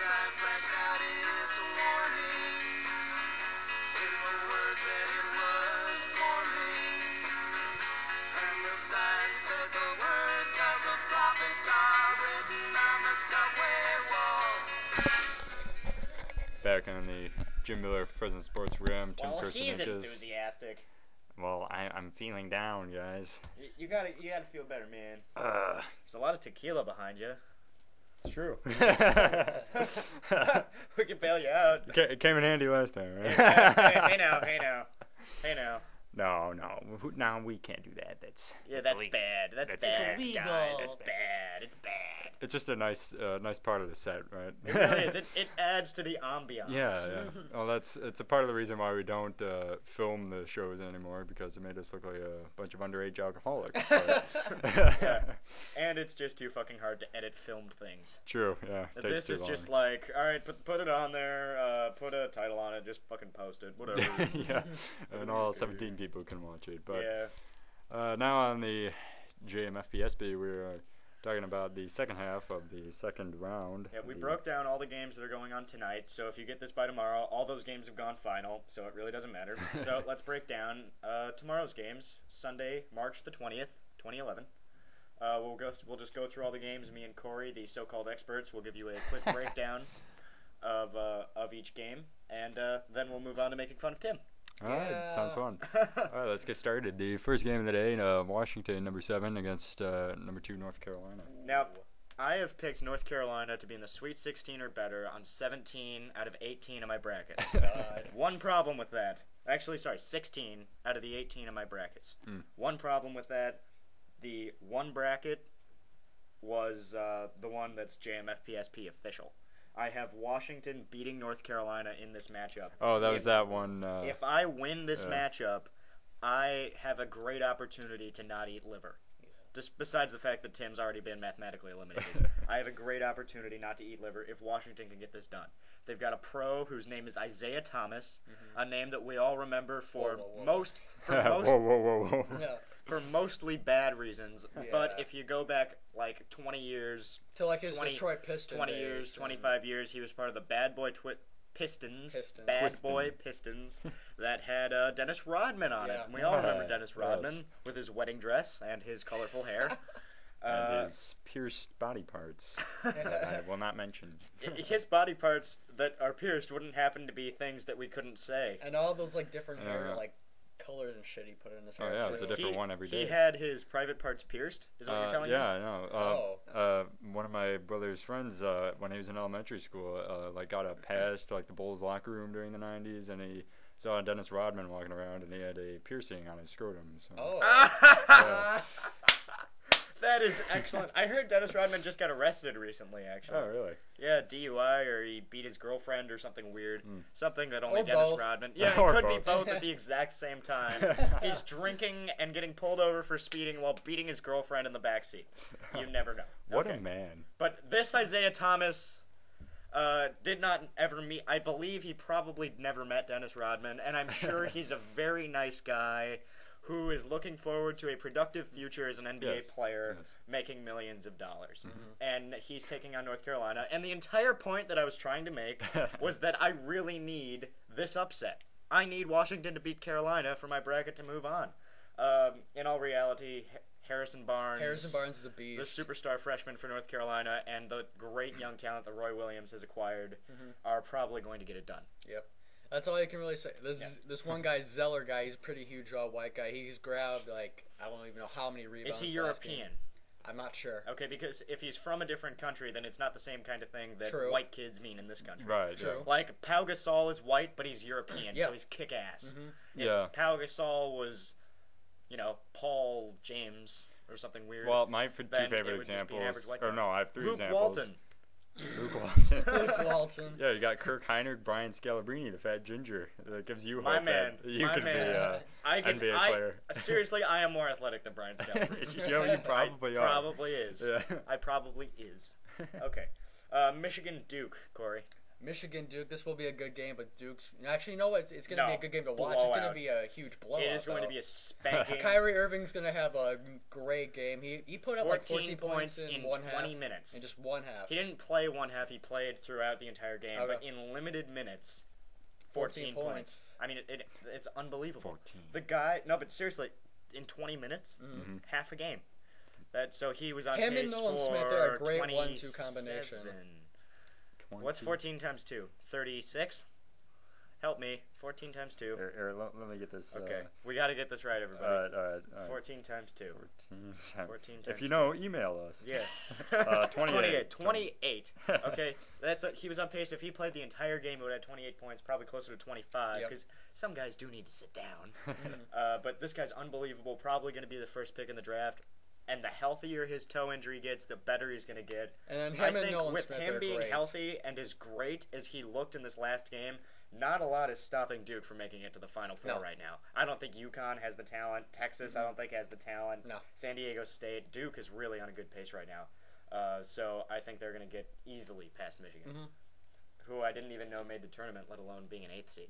sign flashed out its warning. In the words that it was forming. And the sign said the words of the prophets are written on the subway walls. Back on the Jim Miller Present Sports Program, Tim Well, Kirsten he's Incas. enthusiastic. Well, I'm feeling down, guys. You gotta feel better, man. There's a lot of tequila behind you. It's true. We can bail you out. It came in handy last time, right? Hey now. No. No, we can't do that. That's That's illegal. bad. That's That's bad, illegal. guys. It's bad. It's bad. It's just a nice part of the set, right? It really is. It adds to the ambiance. Yeah. Well, it's a part of the reason why we don't film the shows anymore, because it made us look like a bunch of underage alcoholics. But Yeah. And it's just too fucking hard to edit filmed things. True. Yeah. Takes This too is long. just like, all right, put it on there, put a title on it, just fucking post it, whatever. Yeah, and all 17 people can watch it. But Yeah. now on the JMFPSP, we're talking about the second half of the second round. Yeah, we broke down all the games that are going on tonight, so if you get this by tomorrow, all those games have gone final, so it really doesn't matter. So let's break down tomorrow's games, Sunday, March the 20th, 2011. We'll just go through all the games. Me and Corey, the so-called experts, will give you a quick breakdown of each game, and then we'll move on to making fun of Tim. All right, sounds fun. All right, let's get started. The first game of the day, Washington, number 7, against number 2, North Carolina. Now, I have picked North Carolina to be in the Sweet 16 or better on 17 out of 18 of my brackets. One problem with that. Actually, sorry, 16 out of the 18 of my brackets. One problem with that. The one bracket was the one that's JMFPSP official. I have Washington beating North Carolina in this matchup. Oh, that was that one. If I win this matchup, I have a great opportunity to not eat liver. Just besides the fact that Tim's already been mathematically eliminated, I have a great opportunity not to eat liver if Washington can get this done. They've got a pro whose name is Isaiah Thomas, a name that we all remember for most Whoa. Yeah. for mostly bad reasons. But if you go back like 20 years, To like his Detroit Pistons. 20 years, 25 years, he was part of the Bad Boy Pistons. Pistons that had Dennis Rodman on it. And we all remember Dennis Rodman with his wedding dress and his colorful hair. And his pierced body parts that I will not mention. His body parts that are pierced wouldn't happen to be things that we couldn't say. And all those like different hair like colors and shit he put in his hair. Oh yeah, too. it's a different one every day. He had his private parts pierced, is what you're telling me? Yeah, I know. One of my brother's friends, when he was in elementary school, got a pass to like the Bulls locker room during the 90s, and he saw Dennis Rodman walking around, and he had a piercing on his scrotum. So. That is excellent. I heard Dennis Rodman just got arrested recently, actually. Oh, really? Yeah, DUI, or he beat his girlfriend or something weird. Something that only Or Dennis both. Rodman... Yeah, Or it could be both. both at the exact same time. He's drinking and getting pulled over for speeding while beating his girlfriend in the backseat. You never know. What Okay. a man. But this Isaiah Thomas did not ever meet... I believe he probably never met Dennis Rodman, and I'm sure he's a very nice guy who is looking forward to a productive future as an NBA player making millions of dollars. And he's taking on North Carolina. And the entire point that I was trying to make was that I really need this upset. I need Washington to beat Carolina for my bracket to move on. In all reality, Harrison Barnes is a beast. The superstar freshman for North Carolina, and the great young talent that Roy Williams has acquired are probably going to get it done. Yep. That's all you can really say. This one guy, Zeller guy, he's a pretty huge white guy. He's grabbed, like, I don't even know how many rebounds. Is he last game. European? I'm not sure. Okay, because if he's from a different country, then it's not the same kind of thing that True. white kids mean in this country. Right, True. yeah. Like, Pau Gasol is white, but he's European, Yeah. so he's kick-ass. If Yeah. Pau Gasol was, Paul James or something weird. Well, my two then it favorite would just be an average examples... white Or guy. no, I have 3 Luke examples. Walton. Luke Walton. Luke Walton. Yeah, you got Kirk Heinrich, Brian Scalabrine, the fat ginger. That gives you hope My man. that you My could man. be an NBA player. Seriously, I am more athletic than Brian Scalabrine. You probably I are. probably is. Yeah. I probably is. Okay. Michigan Duke, Corey. Michigan Duke. This will be a good game, but Duke's actually, you know what? It's going to be a good game to watch. It's going to be a huge blowout. It is going to be a spanking. Kyrie Irving's going to have a great game. He put up like 14 points in 20 minutes. In just one half. He didn't play one half. He played throughout the entire game, Okay. but in limited minutes, 14 points. I mean, it's unbelievable. 14. The guy, no, but seriously, in 20 minutes, half a game. So he was on Him pace and Nolan for Smith, they're a great 27. 1-2 combination. What's 14 times 2? 36? Help me. 14 times 2. Here, let me get this. Okay. We got to get this right, everybody. All right. 14 times 2. 14 times If you 2. know, email us. Yeah. 28. 28. Okay. He was on pace. If he played the entire game, he would have 28 points, probably closer to 25, because some guys do need to sit down. But this guy's unbelievable. Probably going to be the first pick in the draft. And the healthier his toe injury gets, the better he's going to get. And him I and think Nolan with Smith him are being great. healthy and as great as he looked in this last game, not a lot is stopping Duke from making it to the Final Four right now. I don't think UConn has the talent. Texas, I don't think has the talent. No. San Diego State. Duke is really on a good pace right now. So I think they're going to get easily past Michigan, who I didn't even know made the tournament, let alone being an 8th seed.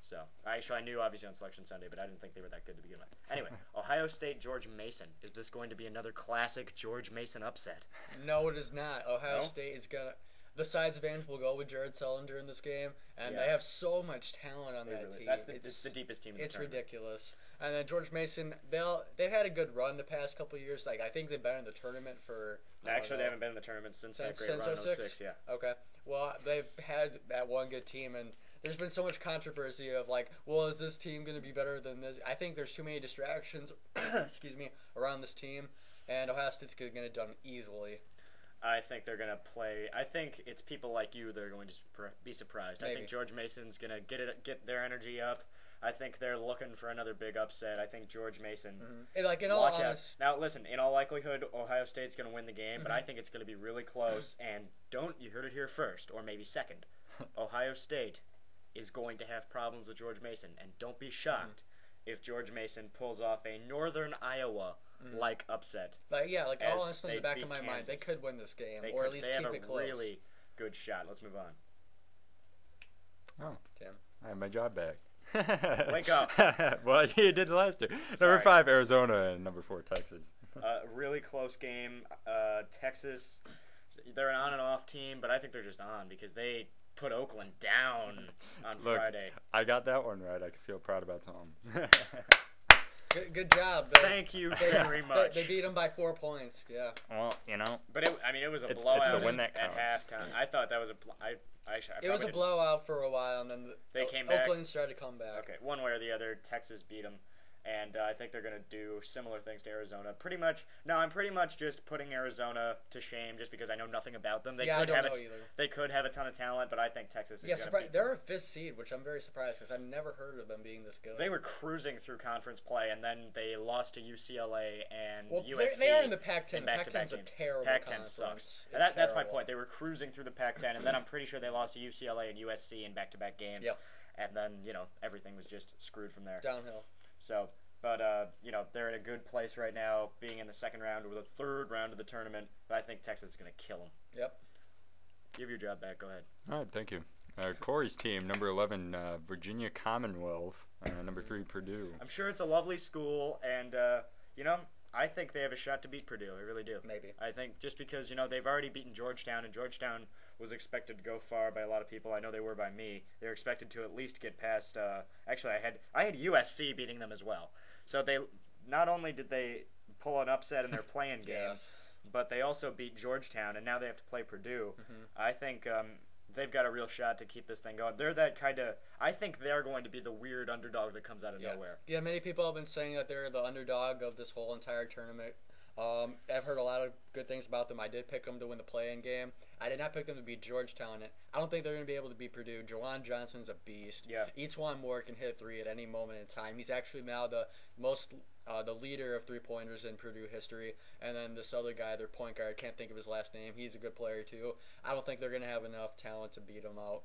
So I knew obviously on Selection Sunday, but I didn't think they were that good to begin with. Anyway, Ohio State, George Mason. Is this going to be another classic George Mason upset? No, it is not. Ohio No? State is going to... The size advantage will go with Jared Sullinger in this game, and they have so much talent on that team. It's the deepest team in the It's tournament. ridiculous. And then George Mason, they've had a good run the past couple of years. Like I think they've been in the tournament for. Actually, they haven't been in the tournament since that great run in 06. Yeah. Okay. Well, they've had that one good team, and there's been so much controversy of like, well, is this team going to be better than this? I think there's too many distractions, excuse me, around this team, and Ohio State's going to get it done easily. I think they're going to play. I think it's people like you that are going to be surprised. Maybe. I think George Mason's going to get their energy up. I think they're looking for another big upset. I think George Mason. And like in all Watch out. honest, Now, listen, in all likelihood, Ohio State's going to win the game, but I think it's going to be really close. And you heard it here first, or maybe second. Ohio State is going to have problems with George Mason. And don't be shocked if George Mason pulls off a Northern Iowa-like upset. like all as honestly, in they the back beat of my mind, they Kansas. could win this game, They or could- at least they keep have it a close. really good shot. Let's move on. Oh, Tim. I have my job back. Wake up. Well, you did last year. Sorry. Number 5, Arizona, and number 4, Texas. Really close game. Texas, they're an on and off team, but I think they're just on because they put Oakland down on Look, Friday. I got that one right. I can feel proud about Tom. Good job. Thank you very much. They beat them by 4 points. Yeah. Well, you know. But it was a It's blowout the win that at counts. halftime. I thought that was It was a blowout for a while, and then They came back. Oakland started to come back. Okay, one way or the other, Texas beat them, and I think they're going to do similar things to Arizona. Pretty much. Now, I'm pretty much just putting Arizona to shame just because I know nothing about them. They I could don't have know it. either. They could have a ton of talent, but I think Texas is Yeah, going to beat them. they're a 5th seed, which I'm very surprised because I've never heard of them being this good. They were cruising through conference play, and then they lost to UCLA and well, USC. they are in the Pac-10. in The backto-back Pac-10's a games. terrible Pac-10 conference. sucks. It's That's my terrible. point. They were cruising through the Pac-10, and then I'm pretty sure they lost to UCLA and USC in back-to-back games. Yep. And then, everything was just screwed from there. Downhill. So, but, they're in a good place right now, being in the second round or the third round of the tournament. But I think Texas is going to kill them. Yep. Give your job back. Go ahead. All right, thank you. Corey's team, number 11, Virginia Commonwealth. Number 3, Purdue. I'm sure it's a lovely school, and, I think they have a shot to beat Purdue. I really do. Maybe. I think just because, they've already beaten Georgetown, and Georgetown was expected to go far by a lot of people. I know they were by me. They were expected to at least get past, actually, I had USC beating them as well. So they, not only did they pull an upset in their play-in game, but they also beat Georgetown, and now they have to play Purdue. I think they've got a real shot to keep this thing going. They're that kind of, I think they're going to be the weird underdog that comes out of nowhere. Yeah, many people have been saying that they're the underdog of this whole entire tournament. I've heard a lot of good things about them. I did pick them to win the play-in game. I did not pick them to beat Georgetown. I don't think they're going to be able to beat Purdue. Jawan Johnson's a beast. Yeah. Etuan Moore can hit a 3 at any moment in time. He's actually now the leader of 3-pointers in Purdue history. And then this other guy, their point guard, can't think of his last name. He's a good player too. I don't think they're going to have enough talent to beat them out.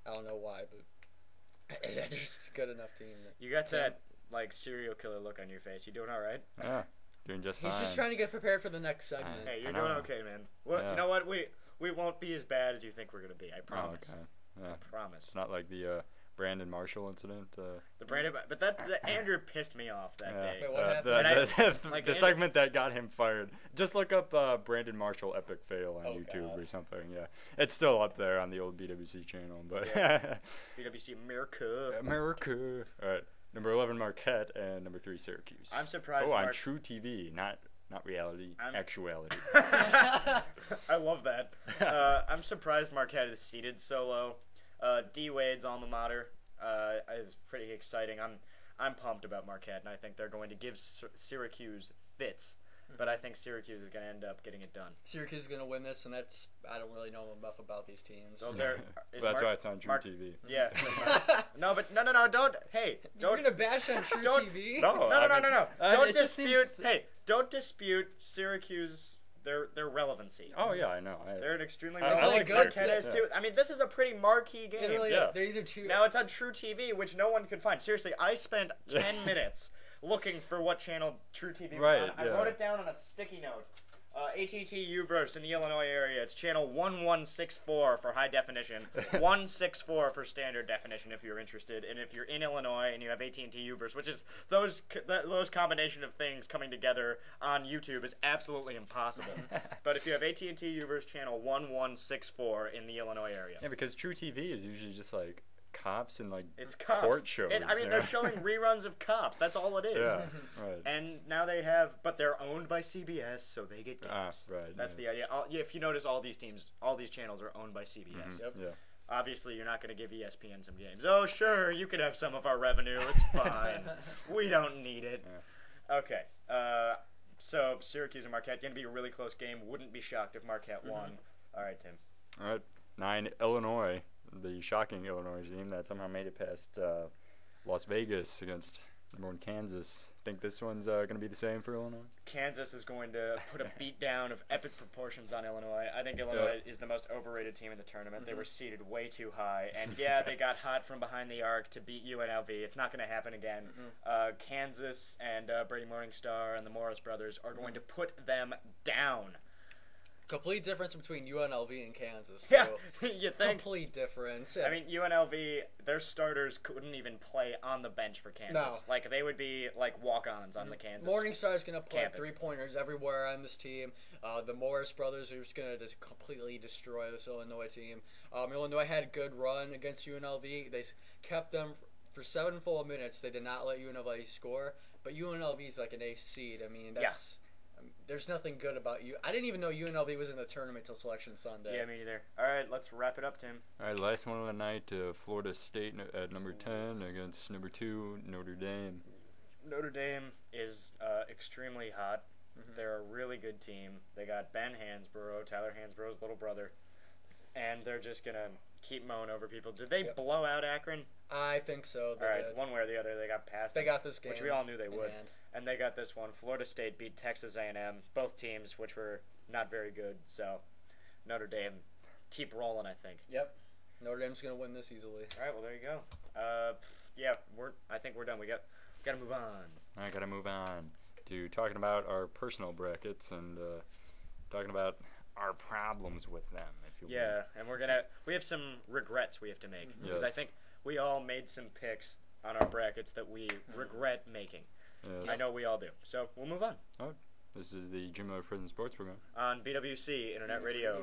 I don't know why, but they're just a good enough team. You got that, serial killer look on your face. You doing all right? Yeah, doing just fine. He's just trying to get prepared for the next segment. Hey, you're I know. doing okay, man. Well, Yeah. You know what? We won't be as bad as you think we're going to be. I promise. Oh, okay. Yeah. Promise. It's not like the Brandon Marshall incident. The Brandon, but that Andrew pissed me off that day. Wait, what happened? Like, the Andrew- segment that got him fired. Just look up Brandon Marshall epic fail on Oh, YouTube God. or something. Yeah, it's still up there on the old BWC channel. But Yeah. BWC America. America. All right, number 11 Marquette and number 3 Syracuse. I'm surprised. Oh, on True TV, not reality, I'm- actuality. I love that. I'm surprised Marquette is seated so low. D Wade's alma mater is pretty exciting. I'm pumped about Marquette, and I think they're going to give Syracuse fits. But I think Syracuse is going to end up getting it done. Syracuse is going to win this, and I don't really know enough about these teams. So That's why it's on True TV. Yeah. No, but no, don't. Hey, You're don't. going to bash on True don't- TV? No, No. Don't it just dispute. seems- Hey, don't dispute Syracuse. Their relevancy. Oh yeah, I know. They're an extremely I relevant like team. good. Marquette is Yeah. too. I mean, this is a pretty marquee game. It really Yeah. These are two. Now it's on True TV, which no one could find. Seriously, I spent 10 minutes looking for what channel True TV was Right, on. I yeah. wrote it down on a sticky note. ATT Uverse in the Illinois area. It's channel 1164 for high definition, 164 for standard definition if you're interested. And if you're in Illinois and you have AT&T Uverse, which is those combination of things coming together on YouTube is absolutely impossible. But if you have AT&T Uverse channel 1164 in the Illinois area. Yeah, because True TV is usually just like cops and like It's Cops. court shows. I mean, you they're know? showing reruns of Cops. That's all it is. Yeah, right. And now they have, but they're owned by CBS, so they get games. Right. That's the yes. idea. If you notice, all these channels are owned by CBS. Yep. Yeah. Obviously, you're not going to give ESPN some games. Oh, sure, you could have some of our revenue. It's fine. We don't need it. Yeah. Okay. So Syracuse and Marquette going to be a really close game. Wouldn't be shocked if Marquette won. All right, Tim. All right. 9 Illinois, the shocking Illinois team that somehow made it past Las Vegas against number 1 Kansas. Think this one's going to be the same for Illinois? Kansas is going to put a beat down of epic proportions on Illinois. I think Illinois is the most overrated team in the tournament. They were seated way too high. And yeah, they got hot from behind the arc to beat UNLV. It's not going to happen again. Kansas and Brady Morningstar and the Morris brothers are going to put them down. Complete difference between UNLV and Kansas. Yeah, too. you think? Complete difference. I mean, UNLV, their starters couldn't even play on the bench for Kansas. No. Like, they would be like walk-ons on the Kansas. Morningstar's going to put campus. 3-pointers everywhere on this team. The Morris brothers are just going to just completely destroy this Illinois team. Illinois had a good run against UNLV. They kept them for 7 full minutes. They did not let UNLV score. But UNLV is like an ace seed. I mean, that's... There's nothing good about you. I didn't even know UNLV was in the tournament till Selection Sunday. Yeah, me neither. All right, let's wrap it up, Tim. All right, last one of the night, Florida State at number 10 against number 2 Notre Dame. Notre Dame is extremely hot. They're a really good team. They got Ben Hansborough, Tyler Hansborough's little brother, and they're just going to keep mowing over people. Did they blow out Akron? I think so. All right, one way or the other, they got past They them, got this game. which we all knew they in would. hand. And they got this one. Florida State beat Texas A&M, both teams which were not very good. So Notre Dame keep rolling, I think. Yep. Notre Dame's going to win this easily. All right, well, there you go. Yeah, I think we're done. We got to move on. I got to move on to talking about our personal brackets and talking about our problems with them, if you will. Yeah, and we have some regrets we have to make. Because I Yes. think we all made some picks on our brackets that we regret making. Yes. I know we all do. So we'll move on. This is the Jim Miller Prison Sports Program. On BWC Internet Radio.